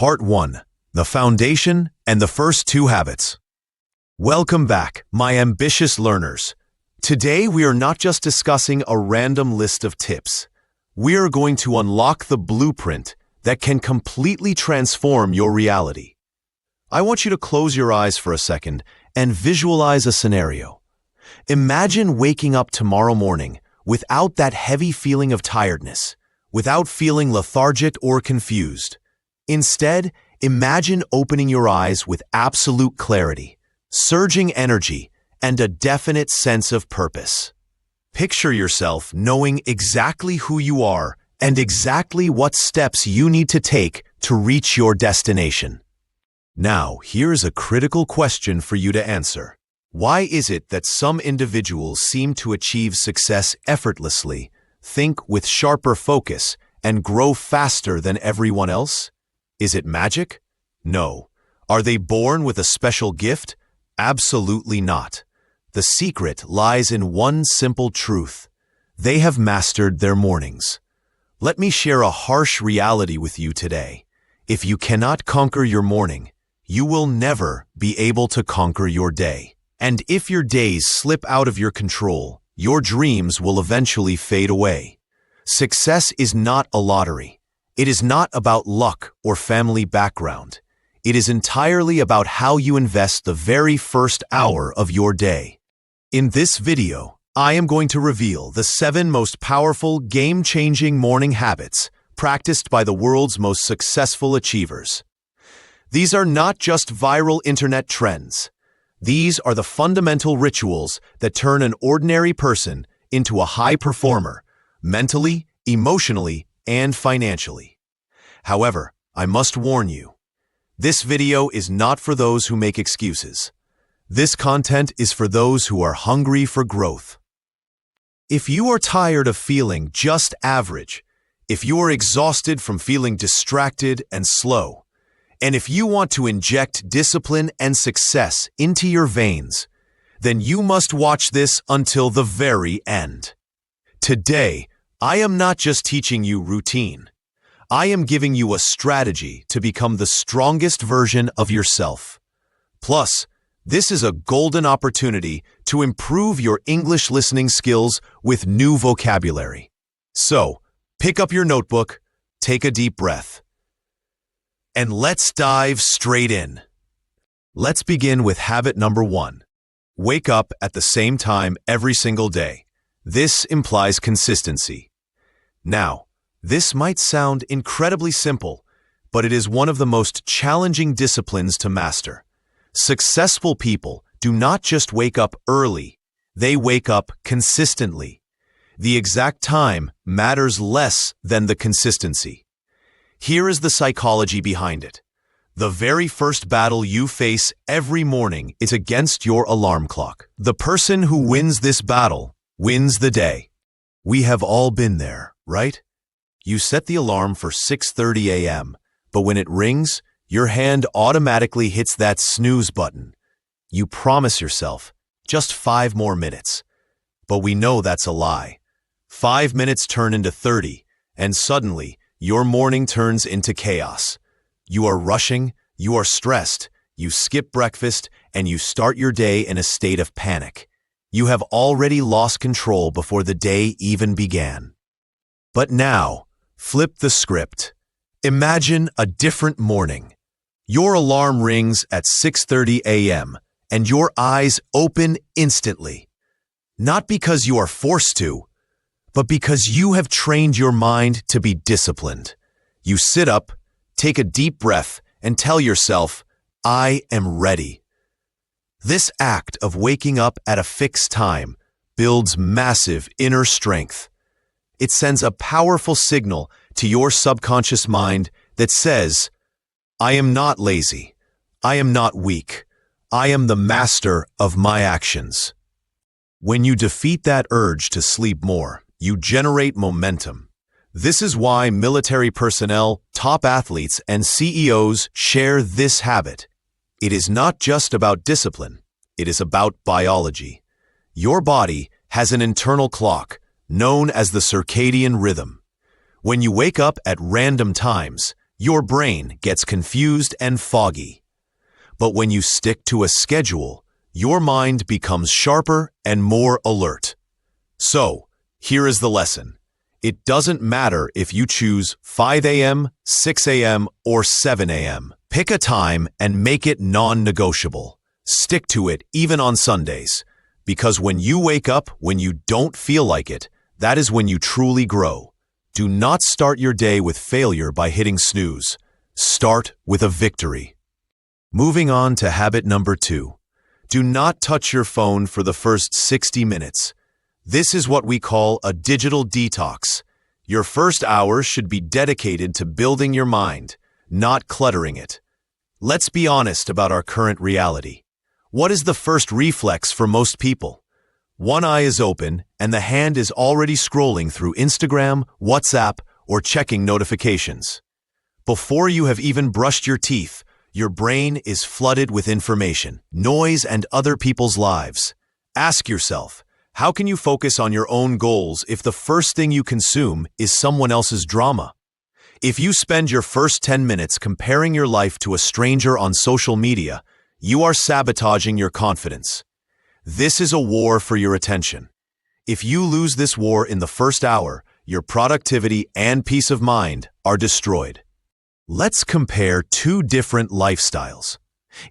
Part 1. The Foundation and the First Two Habits. Welcome back, my ambitious learners. Today we are not just discussing a random list of tips. We are going to unlock the blueprint that can completely transform your reality. I want you to close your eyes for a second and visualize a scenario. Imagine waking up tomorrow morning without that heavy feeling of tiredness, without feeling lethargic or confused. Instead, imagine opening your eyes with absolute clarity, surging energy, and a definite sense of purpose. Picture yourself knowing exactly who you are and exactly what steps you need to take to reach your destination. Now, here's a critical question for you to answer. Why is it that some individuals seem to achieve success effortlessly, think with sharper focus, and grow faster than everyone else? Is it magic? No. Are they born with a special gift? Absolutely not. The secret lies in one simple truth. They have mastered their mornings. Let me share a harsh reality with you today. If you cannot conquer your morning, you will never be able to conquer your day. And if your days slip out of your control, your dreams will eventually fade away. Success is not a lottery. It is not about luck or family background. It is entirely about how you invest the very first hour of your day. In this video, I am going to reveal the 7 most powerful, game-changing morning habits practiced by the world's most successful achievers. These are not just viral internet trends. These are the fundamental rituals that turn an ordinary person into a high performer, mentally, emotionally, and financially. However, I must warn you, this video is not for those who make excuses. This content is for those who are hungry for growth. If you are tired of feeling just average, if you are exhausted from feeling distracted and slow, and if you want to inject discipline and success into your veins, then you must watch this until the very end. Today, I am not just teaching you routine. I am giving you a strategy to become the strongest version of yourself. Plus, this is a golden opportunity to improve your English listening skills with new vocabulary. So, pick up your notebook, take a deep breath, and let's dive straight in. Let's begin with habit number 1. Wake up at the same time every single day. This implies consistency. Now, this might sound incredibly simple, but it is one of the most challenging disciplines to master. Successful people do not just wake up early, they wake up consistently. The exact time matters less than the consistency. Here is the psychology behind it. The very first battle you face every morning is against your alarm clock. The person who wins this battle wins the day. We have all been there, right? You set the alarm for 6:30 a.m., but when it rings, your hand automatically hits that snooze button. You promise yourself, just 5 more minutes. But we know that's a lie. 5 minutes turn into 30, and suddenly, your morning turns into chaos. You are rushing, you are stressed, you skip breakfast, and you start your day in a state of panic. You have already lost control before the day even began. But now, flip the script. Imagine a different morning. Your alarm rings at 6:30 a.m., and your eyes open instantly. Not because you are forced to, but because you have trained your mind to be disciplined. You sit up, take a deep breath, and tell yourself, I am ready. This act of waking up at a fixed time builds massive inner strength. It sends a powerful signal to your subconscious mind that says, I am not lazy. I am not weak. I am the master of my actions. When you defeat that urge to sleep more, you generate momentum. This is why military personnel, top athletes, and CEOs share this habit. It is not just about discipline. It is about biology. Your body has an internal clock, known as the circadian rhythm. When you wake up at random times, your brain gets confused and foggy. But when you stick to a schedule, your mind becomes sharper and more alert. So, here is the lesson. It doesn't matter if you choose 5 a.m., 6 a.m., or 7 a.m. Pick a time and make it non-negotiable. Stick to it even on Sundays. Because when you wake up when you don't feel like it, that is when you truly grow. Do not start your day with failure by hitting snooze. Start with a victory. Moving on to habit number 2. Do not touch your phone for the first 60 minutes. This is what we call a digital detox. Your first hour should be dedicated to building your mind, not cluttering it. Let's be honest about our current reality. What is the first reflex for most people? One eye is open and the hand is already scrolling through Instagram, WhatsApp, or checking notifications. Before you have even brushed your teeth, your brain is flooded with information, noise, and other people's lives. Ask yourself, how can you focus on your own goals if the first thing you consume is someone else's drama? If you spend your first 10 minutes comparing your life to a stranger on social media, you are sabotaging your confidence. This is a war for your attention. If you lose this war in the first hour, your productivity and peace of mind are destroyed. Let's compare two different lifestyles.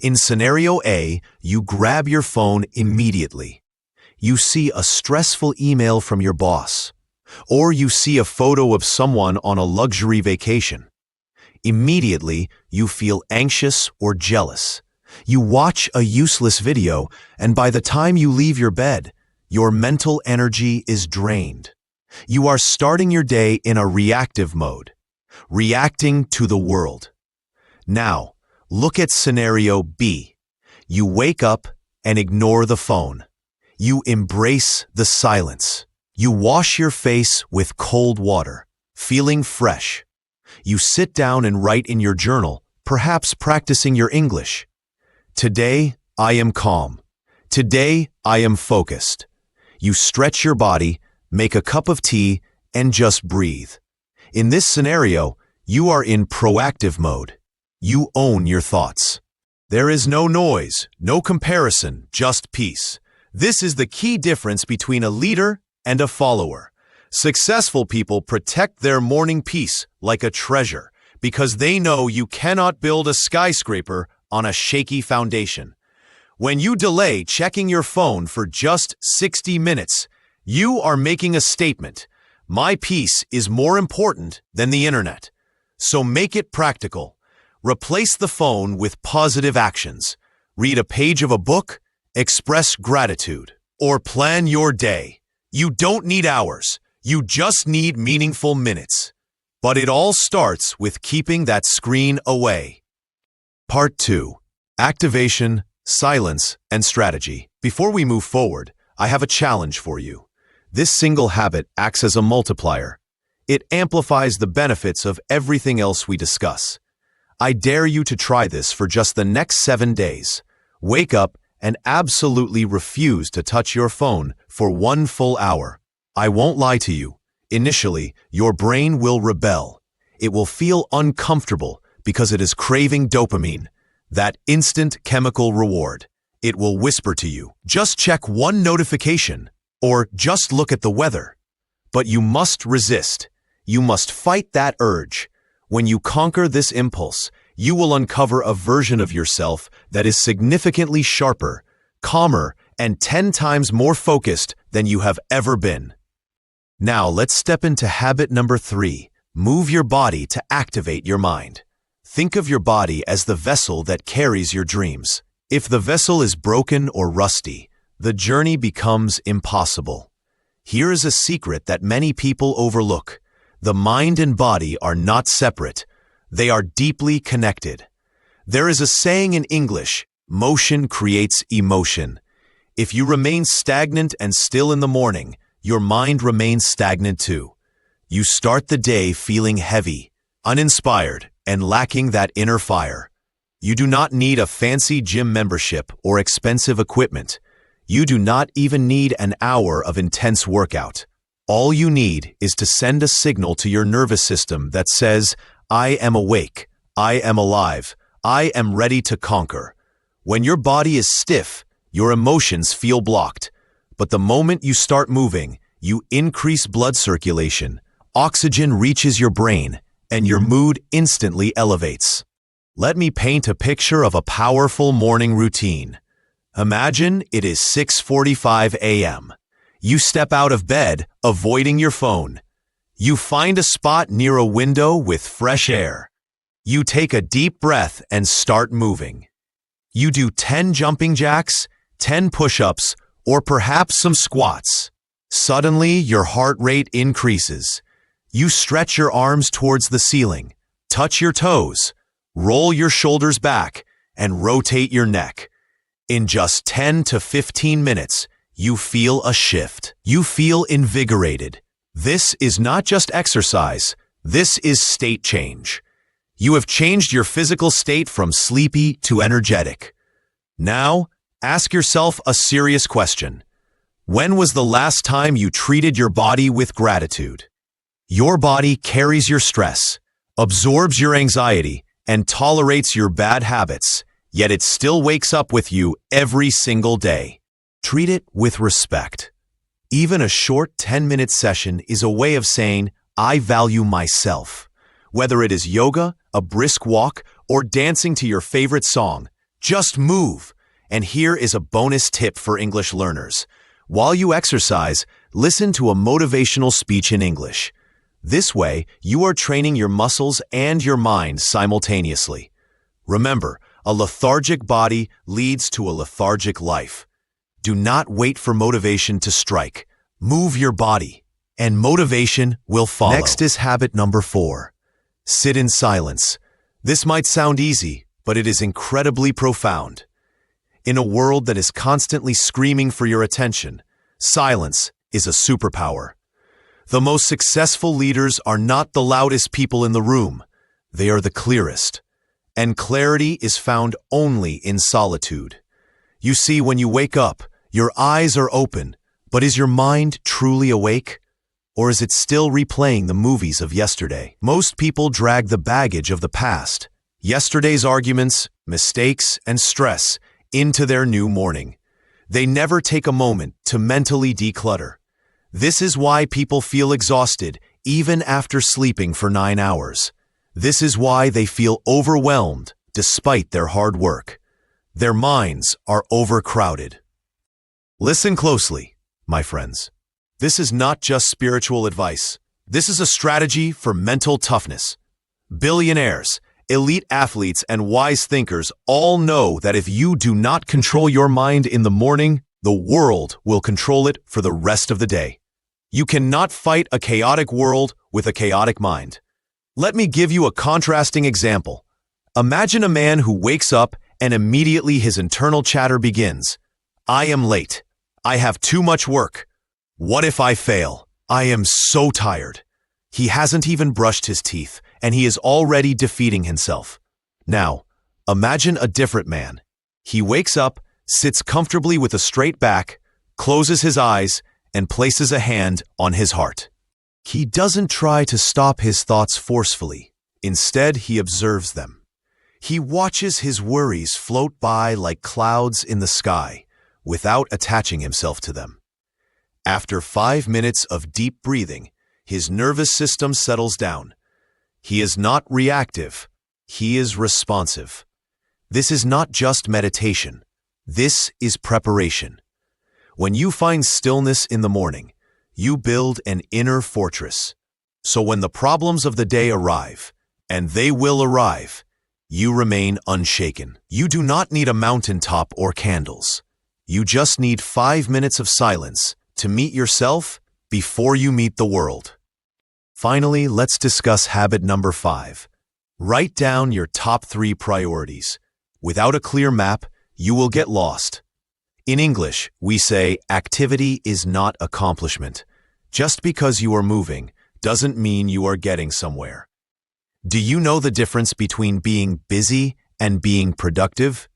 In scenario A, you grab your phone immediately. You see a stressful email from your boss, or you see a photo of someone on a luxury vacation. Immediately, you feel anxious or jealous. You watch a useless video, and by the time you leave your bed, your mental energy is drained. You are starting your day in a reactive mode, reacting to the world. Now, look at scenario B. You wake up and ignore the phone. You embrace the silence. You wash your face with cold water, feeling fresh. You sit down and write in your journal, perhaps practicing your English. Today, I am calm. Today, I am focused. You stretch your body, make a cup of tea, and just breathe. In this scenario, you are in proactive mode. You own your thoughts. There is no noise, no comparison, just peace. This is the key difference between a leader and a follower. Successful people protect their morning peace like a treasure because they know you cannot build a skyscraper on a shaky foundation. When you delay checking your phone for just 60 minutes, you are making a statement. My peace is more important than the internet. So make it practical. Replace the phone with positive actions. Read a page of a book, express gratitude, or plan your day. You don't need hours. You just need meaningful minutes. But it all starts with keeping that screen away. Part 2. Activation, silence, and strategy. Before we move forward, I have a challenge for you. This single habit acts as a multiplier. It amplifies the benefits of everything else we discuss. I dare you to try this for just the next 7 days. Wake up and absolutely refuse to touch your phone for 1 full hour. I won't lie to you. Initially, your brain will rebel. It will feel uncomfortable because it is craving dopamine, that instant chemical reward. It will whisper to you, just check one notification, or just look at the weather. But you must resist. You must fight that urge. When you conquer this impulse, you will uncover a version of yourself that is significantly sharper, calmer, and 10 times more focused than you have ever been. Now let's step into habit number 3. Move your body to activate your mind. Think of your body as the vessel that carries your dreams. If the vessel is broken or rusty, the journey becomes impossible. Here is a secret that many people overlook. The mind and body are not separate. They are deeply connected. There is a saying in English, motion creates emotion. If you remain stagnant and still in the morning, your mind remains stagnant too. You start the day feeling heavy, uninspired, and lacking that inner fire. You do not need a fancy gym membership or expensive equipment. You do not even need an hour of intense workout. All you need is to send a signal to your nervous system that says, I am awake. I am alive. I am ready to conquer. When your body is stiff, your emotions feel blocked. But the moment you start moving, you increase blood circulation, oxygen reaches your brain, and your mood instantly elevates. Let me paint a picture of a powerful morning routine. Imagine it is 6:45 a.m. You step out of bed, avoiding your phone. You find a spot near a window with fresh air. You take a deep breath and start moving. You do 10 jumping jacks, 10 push-ups, or perhaps some squats. Suddenly, your heart rate increases. You stretch your arms towards the ceiling, touch your toes, roll your shoulders back, and rotate your neck. In just 10 to 15 minutes, you feel a shift. You feel invigorated. This is not just exercise. This is state change. You have changed your physical state from sleepy to energetic. Now, ask yourself a serious question. When was the last time you treated your body with gratitude? Your body carries your stress, absorbs your anxiety, and tolerates your bad habits, yet it still wakes up with you every single day. Treat it with respect. Even a short 10-minute session is a way of saying, I value myself. Whether it is yoga, a brisk walk, or dancing to your favorite song, just move. And here is a bonus tip for English learners. While you exercise, listen to a motivational speech in English. This way, you are training your muscles and your mind simultaneously. Remember, a lethargic body leads to a lethargic life. Do not wait for motivation to strike. Move your body, and motivation will follow. Next is habit number 4. Sit in silence. This might sound easy, but it is incredibly profound. In a world that is constantly screaming for your attention, silence is a superpower. The most successful leaders are not the loudest people in the room. They are the clearest. And clarity is found only in solitude. You see, when you wake up, your eyes are open, but is your mind truly awake? Or is it still replaying the movies of yesterday? Most people drag the baggage of the past, yesterday's arguments, mistakes, and stress, into their new morning. They never take a moment to mentally declutter. This is why people feel exhausted even after sleeping for 9 hours. This is why they feel overwhelmed despite their hard work. Their minds are overcrowded. Listen closely, my friends. This is not just spiritual advice. This is a strategy for mental toughness. Billionaires, elite athletes, and wise thinkers all know that if you do not control your mind in the morning, the world will control it for the rest of the day. You cannot fight a chaotic world with a chaotic mind. Let me give you a contrasting example. Imagine a man who wakes up and immediately his internal chatter begins. I am late. I have too much work. What if I fail? I am so tired. He hasn't even brushed his teeth, and he is already defeating himself. Now, imagine a different man. He wakes up, sits comfortably with a straight back, closes his eyes, and places a hand on his heart. He doesn't try to stop his thoughts forcefully. Instead, he observes them. He watches his worries float by like clouds in the sky, without attaching himself to them. After 5 minutes of deep breathing, his nervous system settles down. He is not reactive. He is responsive. This is not just meditation. This is preparation. When you find stillness in the morning, you build an inner fortress. So when the problems of the day arrive, and they will arrive, you remain unshaken. You do not need a mountaintop or candles. You just need 5 minutes of silence to meet yourself before you meet the world. Finally, let's discuss habit number 5. Write down your top 3 priorities. Without a clear map, you will get lost. In English, we say activity is not accomplishment. Just because you are moving doesn't mean you are getting somewhere. Do you know the difference between being busy and being productive?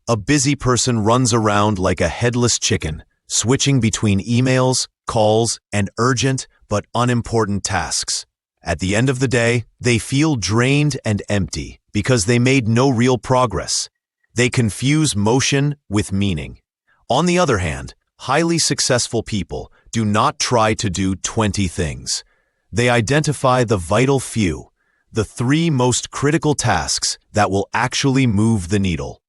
A busy person runs around like a headless chicken, switching between emails, calls, and urgent but unimportant tasks. At the end of the day, they feel drained and empty because they made no real progress. They confuse motion with meaning. On the other hand, highly successful people do not try to do 20 things. They identify the vital few, the 3 most critical tasks that will actually move the needle.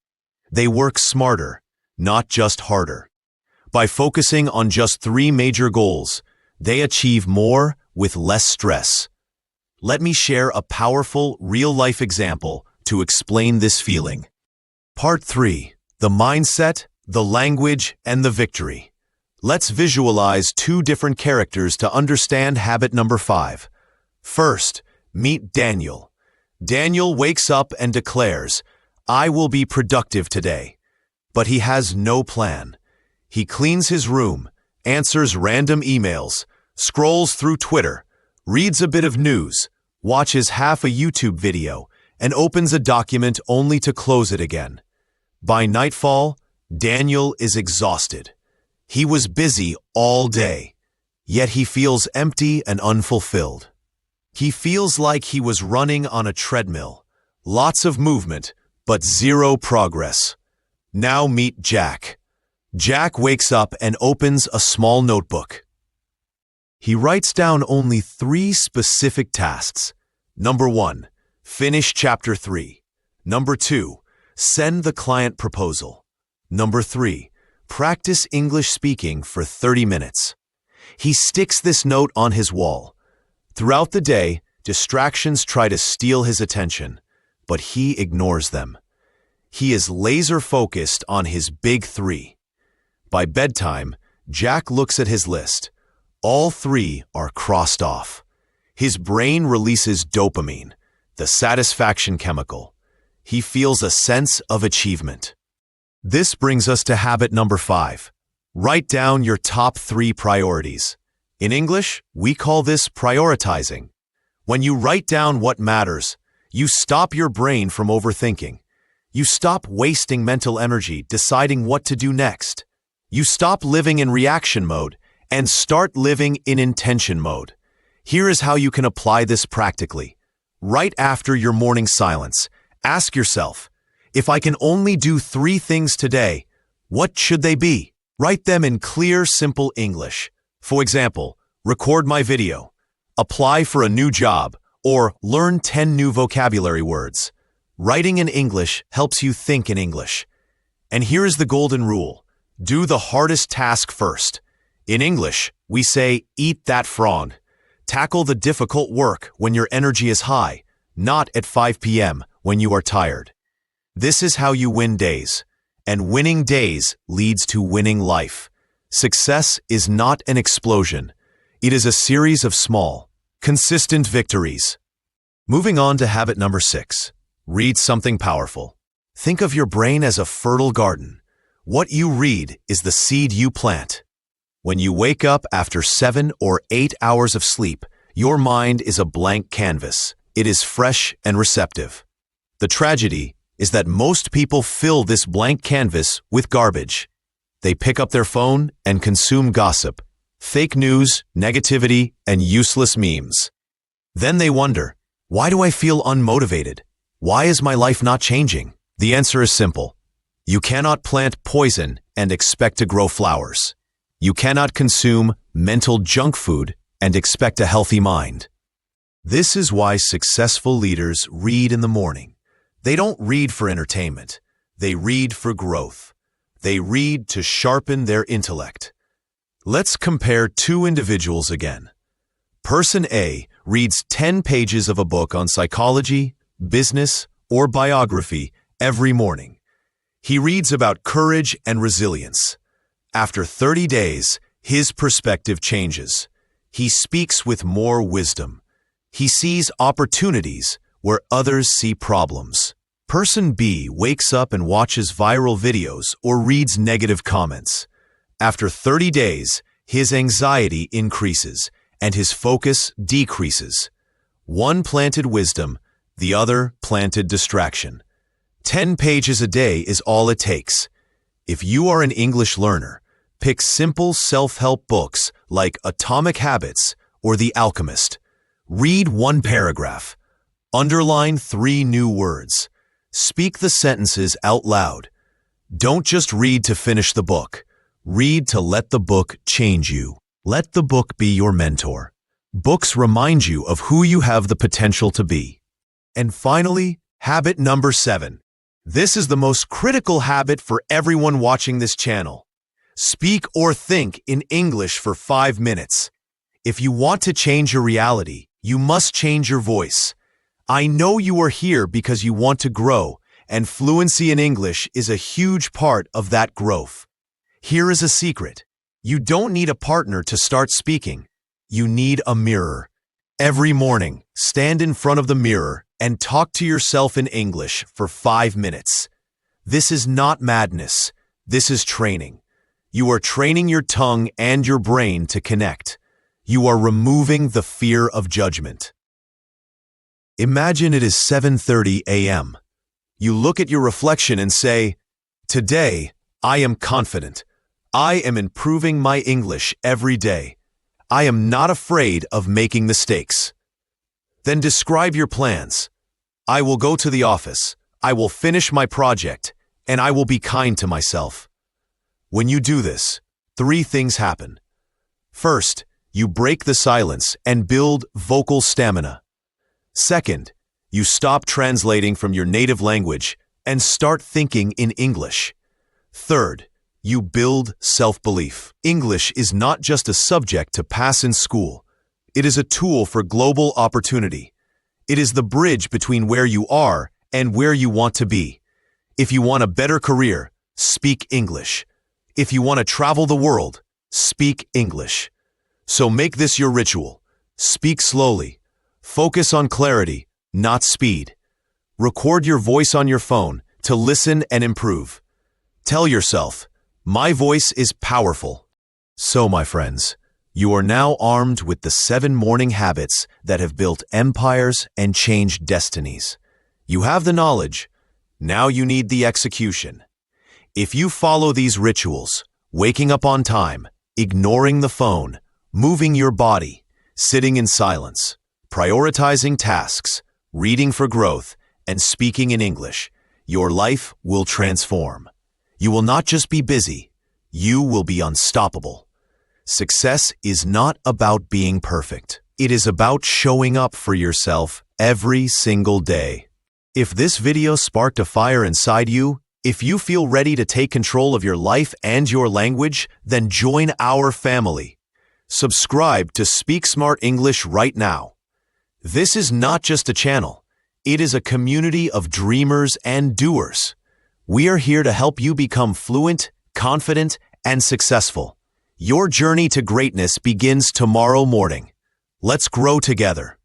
They work smarter, not just harder. By focusing on just 3 major goals, they achieve more with less stress. Let me share a powerful, real-life example to explain this feeling. Part 3. The mindset, the language, and the victory. Let's visualize 2 different characters to understand habit number 5. First, meet Daniel. Daniel wakes up and declares, "I will be productive today." But he has no plan. He cleans his room, answers random emails, scrolls through Twitter, reads a bit of news, watches half a YouTube video, and opens a document only to close it again. By nightfall, Daniel is exhausted. He was busy all day, yet he feels empty and unfulfilled. He feels like he was running on a treadmill, lots of movement, but zero progress. Now meet Jack. Jack wakes up and opens a small notebook. He writes down only 3 specific tasks. Number 1, finish chapter 3. Number 2, send the client proposal. Number 3, practice English speaking for 30 minutes. He sticks this note on his wall. Throughout the day, distractions try to steal his attention, but he ignores them. He is laser-focused on his big 3. By bedtime, Jack looks at his list. All 3 are crossed off. His brain releases dopamine, the satisfaction chemical. He feels a sense of achievement. This brings us to habit number 5. Write down your top 3 priorities. In English, we call this prioritizing. When you write down what matters, you stop your brain from overthinking. You stop wasting mental energy deciding what to do next. You stop living in reaction mode and start living in intention mode. Here is how you can apply this practically. Right after your morning silence, ask yourself, if I can only do 3 things today, what should they be? Write them in clear, simple English. For example, record my video, apply for a new job, or learn 10 new vocabulary words. Writing in English helps you think in English. And here is the golden rule. Do the hardest task first. In English, we say, eat that frog. Tackle the difficult work when your energy is high, not at 5 p.m. when you are tired. This is how you win days. And winning days leads to winning life. Success is not an explosion. It is a series of small, consistent victories. Moving on to habit number 6. Read something powerful. Think of your brain as a fertile garden. What you read is the seed you plant. When you wake up after 7 or 8 hours of sleep, your mind is a blank canvas. It is fresh and receptive. The tragedy is that most people fill this blank canvas with garbage. They pick up their phone and consume gossip, fake news, negativity, and useless memes. Then they wonder, why do I feel unmotivated? Why is my life not changing? The answer is simple. You cannot plant poison and expect to grow flowers. You cannot consume mental junk food and expect a healthy mind. This is why successful leaders read in the morning. They don't read for entertainment. They read for growth. They read to sharpen their intellect. Let's compare 2 individuals again. Person A reads 10 pages of a book on psychology, business, or biography every morning. He reads about courage and resilience. After 30 days, his perspective changes. He speaks with more wisdom. He sees opportunities where others see problems. Person B wakes up and watches viral videos or reads negative comments. After 30 days, his anxiety increases and his focus decreases. One planted wisdom, the other planted distraction. 10 pages a day is all it takes. If you are an English learner, pick simple self-help books like Atomic Habits or The Alchemist. Read one paragraph. Underline 3 new words. Speak the sentences out loud. Don't just read to finish the book. Read to let the book change you. Let the book be your mentor. Books remind you of who you have the potential to be. And finally, habit number 7. This is the most critical habit for everyone watching this channel. Speak or think in English for 5 minutes. If you want to change your reality, you must change your voice. I know you are here because you want to grow, and fluency in English is a huge part of that growth. Here is a secret. You don't need a partner to start speaking. You need a mirror. Every morning, stand in front of the mirror and talk to yourself in English for 5 minutes. This is not madness. This is training. You are training your tongue and your brain to connect. You are removing the fear of judgment. Imagine it is 7:30 a.m. You look at your reflection and say, "Today, I am confident. I am improving my English every day. I am not afraid of making mistakes." Then describe your plans. I will go to the office, I will finish my project, and I will be kind to myself. When you do this, 3 things happen. First, you break the silence and build vocal stamina. Second, you stop translating from your native language and start thinking in English. Third, you build self-belief. English is not just a subject to pass in school. It is a tool for global opportunity. It is the bridge between where you are and where you want to be. If you want a better career, speak English. If you want to travel the world, speak English. So make this your ritual. Speak slowly. Focus on clarity, not speed. Record your voice on your phone to listen and improve. Tell yourself, "My voice is powerful." So, my friends, you are now armed with the 7 morning habits that have built empires and changed destinies. You have the knowledge. Now you need the execution. If you follow these rituals, waking up on time, ignoring the phone, moving your body, sitting in silence, prioritizing tasks, reading for growth, and speaking in English, your life will transform. You will not just be busy, you will be unstoppable. Success is not about being perfect. It is about showing up for yourself every single day. If this video sparked a fire inside you, if you feel ready to take control of your life and your language, then join our family. Subscribe to Speak Smart English right now. This is not just a channel. It is a community of dreamers and doers. We are here to help you become fluent, confident, and successful. Your journey to greatness begins tomorrow morning. Let's grow together.